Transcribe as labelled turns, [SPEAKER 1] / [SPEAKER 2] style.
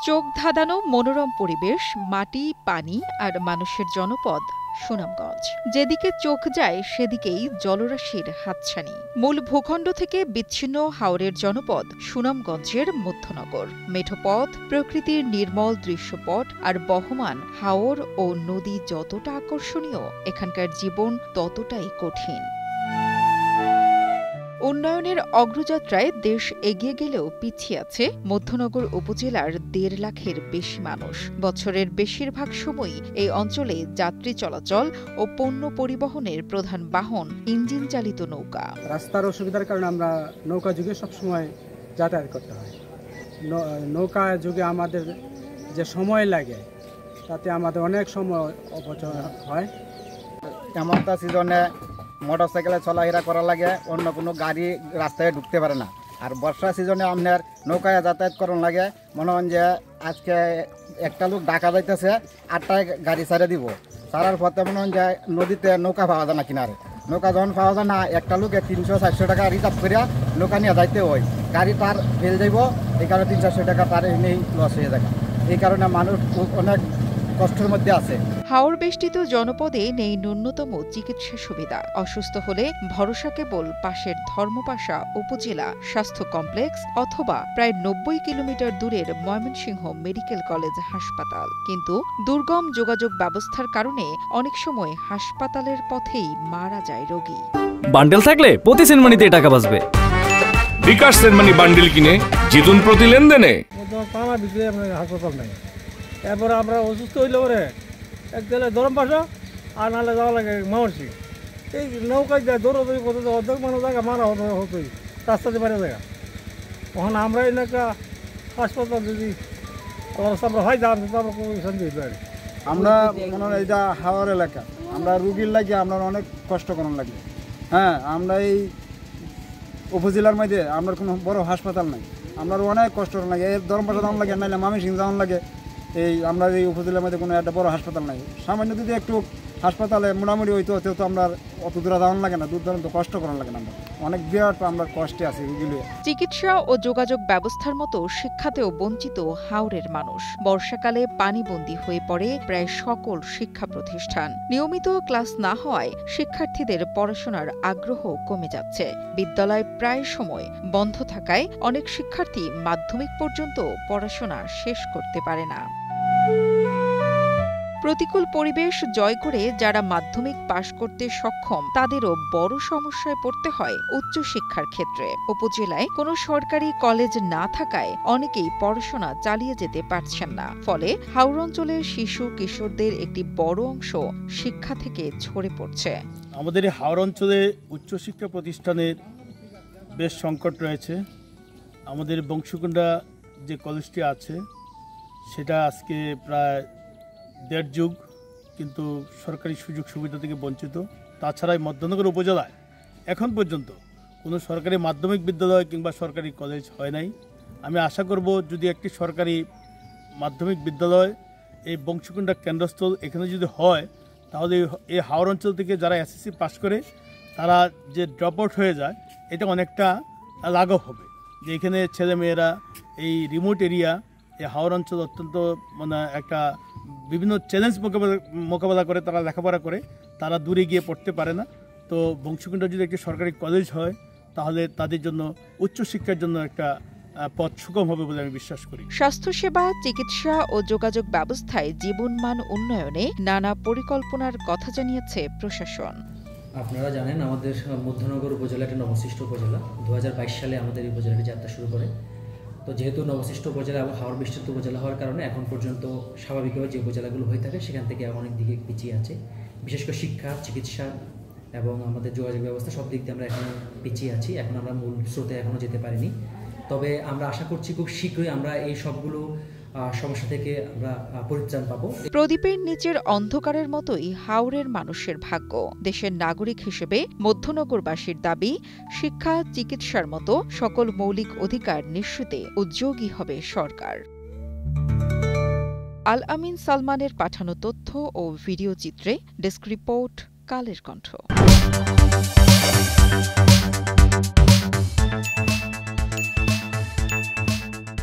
[SPEAKER 1] চোখ ধাঁধানো মনোরম পরিবেশ, মাটি, পানি আর মানুষের জনপদ সুনামগঞ্জ। যেদিকে চোখ যায় সেদিকেই জলরাশির হাতছানি। মূল ভূখণ্ড থেকে বিচ্ছিন্ন হাওরের জনপদ সুনামগঞ্জের মধ্যনগর। মেঠোপথ, প্রকৃতির নির্মল দৃশ্যপট আর বহমান হাওর ও নদী যতটা আকর্ষণীয়, এখানকার জীবন ততটাই কঠিন। উন্নয়নের অগ্রযাত্রায় দেশ এগিয়ে গেলেও পিছিয়ে আছে মধ্যনগর উপজেলার ১.৫ লাখের বেশি মানুষ। বছরের বেশিরভাগ সময়ই এই অঞ্চলে যাত্রী চলাচল ও পণ্য পরিবহনের প্রধান বাহন ইঞ্জিন চালিত নৌকা।
[SPEAKER 2] রাস্তার অসুবিধার কারণে আমরা নৌকা যুগে সবসময় যাতায়াত করতে হয়। নৌকা যুগে আমাদের যে সময় লাগে তাতে আমাদের অনেক সময় অপচয় হয়।
[SPEAKER 3] এমনটা সিজনে মোটরসাইকেলে চলাফেরা করা লাগে, অন্য কোনো গাড়ি রাস্তায় ঢুকতে পারে না। আর বর্ষা সিজনে আপনার নৌকায় যাতায়াত করার লাগে, মনে হন যে আজকে একটা লোক ঢাকা যাইতেছে, 8টায় গাড়ি ছেড়ে দিব, ছাড়ার পথে মনে হন যে নদীতে নৌকা পাওয়া যায় না কিনারে। নৌকা যখন পাওয়া যায় না, একটা লোকে 300-400 টাকা রিজার্ভ করিয়া নৌকা নিয়ে যাইতে হয়। গাড়ি তার ফেল যাইব, এই কারণে 300-400 টাকা তার এমনি লস হয়ে যায়। এই কারণে মানুষ অনেক কষ্টের মধ্যে আছে।
[SPEAKER 1] হাওর বেষ্টিত জনপদে নেই ন্যূনতম চিকিৎসা সুবিধা। অসুস্থ হলে ভরসা কেবল পাশের ধর্মপাশা উপজেলা স্বাস্থ্য কমপ্লেক্স অথবা প্রায় ৯০ কিলোমিটার দূরের ময়মনসিংহ মেডিকেল কলেজ হাসপাতাল। কিন্তু দুর্গম যোগাযোগ ব্যবস্থার কারণে অনেক সময় হাসপাতালের পথেই মারা যায় রোগী।
[SPEAKER 4] বান্ডেল থাকলে প্রতি সেনমানিতে টাকা বাঁচবে।
[SPEAKER 5] বিকাশ সেনমানি বান্ডেল কিনে জিতুন প্রতি লেনদেনে।
[SPEAKER 2] হাসপাতাল নাই, এরপরে আমরা অসুস্থ হইলে পরে এক গেলে ধর্মপাশা আর নাহলে যাওয়া লাগে ময়মনসিংহ। এই নৌকায় যায় দৌড়াদৌড়ি করতে অর্ধেক মানুষ জায়গা মারা হতোই রাস্তাতে বাইরে জায়গা। তখন আমরা এলাকা হাসপাতাল যদি আমরা হয় যান আমরা কোনো শান্তি হইতে পারি।
[SPEAKER 3] আমরা মনে হয় এটা হাওয়ার এলাকা, আমরা রুগীর লাগে আমরা অনেক কষ্ট করার লাগে। হ্যাঁ, আমরা এই উপজেলার মধ্যে আমরা কোনো বড় হাসপাতাল নাই, আমরা অনেক কষ্ট করার লাগে। এর ধর্মপাশা যাওয়ার লাগে, নাহলে ময়মনসিংহ যাওয়ার লাগে। এই আমরা এই উপজেলার মধ্যে কোনো একটা বড় হাসপাতাল নাই। সামান্য যদি একটু হাসপাতালে মোটামুটি হইতো তো আমরা অত দূরে যাওয়ার লাগে না, দূর দূরান্ত কষ্ট করার লাগে না। অনেক বিরাট আমরা কষ্টে আছি।
[SPEAKER 1] চিকিৎসা ও যোগাযোগ ব্যবস্থার মতো শিক্ষাতেও বঞ্চিত হাওরের মানুষ। বর্ষাকালে পানিবন্দী হয়ে পড়ে প্রায় সকল শিক্ষা প্রতিষ্ঠান। নিয়মিত ক্লাস না হওয়ায় শিক্ষার্থীদের পড়াশোনার আগ্রহ কমে যাচ্ছে। বিদ্যালয় প্রায় সময় বন্ধ থাকায় অনেক শিক্ষার্থী মাধ্যমিক পর্যন্ত পড়াশোনা শেষ করতে পারে না। প্রতিকূল পরিবেশ জয় করে যারা মাধ্যমিক পাশ করতে সক্ষম, তাদেরও বড় সমস্যায় পড়তে হয় উচ্চশিক্ষার ক্ষেত্রে। উপজেলায় কোনো সরকারি কলেজ না থাকায় অনেকেই পড়াশোনা চালিয়ে যেতে পারছেন না। ফলে হাওর অঞ্চলের শিশু কিশোরদের একটি বড় অংশ শিক্ষা থেকে ঝরে পড়ছে।
[SPEAKER 6] আমাদের এই হাওর অঞ্চলে উচ্চশিক্ষা প্রতিষ্ঠানের বেশ সংকট রয়েছে। আমাদের বংশীকুণ্ডা যে কলেজটি আছে সেটা আজকে প্রায় ১.৫ যুগ কিন্তু সরকারি সুযোগ সুবিধা থেকে বঞ্চিত। তাছাড়াই মধ্যনগর উপজেলায় এখন পর্যন্ত কোনো সরকারি মাধ্যমিক বিদ্যালয় কিংবা সরকারি কলেজ হয় নাই। আমি আশা করব যদি একটি সরকারি মাধ্যমিক বিদ্যালয় এই বংশীকুণ্ডা কেন্দ্রস্থল এখানে যদি হয়, তাহলে এই হাওর অঞ্চল থেকে যারা এসএসসি পাস করে তারা যে ড্রপ আউট হয়ে যায়, এটা অনেকটা লাঘব হবে। যে এখানে ছেলেমেয়েরা এই রিমোট এরিয়া, এই হাওর অঞ্চল অত্যন্ত একটা বিভিন্ন চ্যালেঞ্জ মোকাবেলা করে তারা লেখাপড়া করে, তারা দূরে গিয়ে পড়তে পারে না। তো বংশীকুণ্ডা যদি একটি সরকারি কলেজ হয়, তাহলে তাদের জন্য উচ্চশিক্ষার জন্য একটা পথ সুগম হবে বলে আমি বিশ্বাস করি।
[SPEAKER 1] স্বাস্থ্যসেবা, চিকিৎসা ও যোগাযোগ ব্যবস্থায় জীবনমান উন্নয়নে নানা পরিকল্পনার কথা জানিয়েছে প্রশাসন।
[SPEAKER 7] আপনারা জানেন আমাদের মধ্যনগর উপজেলা একটি নবসৃষ্ট উপজেলা। 2022 সালে আমাদের এই উপজেলাটি যাত্রা শুরু করে। তো যেহেতু নবসৃষ্ট উপজেলা এবং হাওর বেষ্টিত উপজেলা হওয়ার কারণে এখন পর্যন্ত স্বাভাবিকভাবে যে উপজেলাগুলো হয়ে থাকে সেখান থেকে অনেক দিকে পিছিয়ে আছে। বিশেষ করে শিক্ষা, চিকিৎসা এবং আমাদের যোগাযোগ ব্যবস্থা সব দিক দিয়ে আমরা এখন পিছিয়ে আছি। এখন আমরা মূল স্রোতে এখনও যেতে পারিনি। তবে আমরা আশা করছি খুব শীঘ্রই আমরা এই সবগুলো সমস্যা থেকে আমরা পরিত্রাণ পাবো।
[SPEAKER 1] প্রদীপের নিচের অন্ধকারের মতোই হাওরের মানুষের ভাগ্য। দেশের নাগরিক হিসেবে মধ্যনগরবাসীর দাবি, শিক্ষা, চিকিৎসার মতো সকল মৌলিক অধিকার নিশ্চিতে উদ্যোগী হবে সরকার। আল আমিন সালমানের পাঠানো তথ্য ও ভিডিও চিত্রে ডেস্ক রিপোর্ট, কালের কণ্ঠ।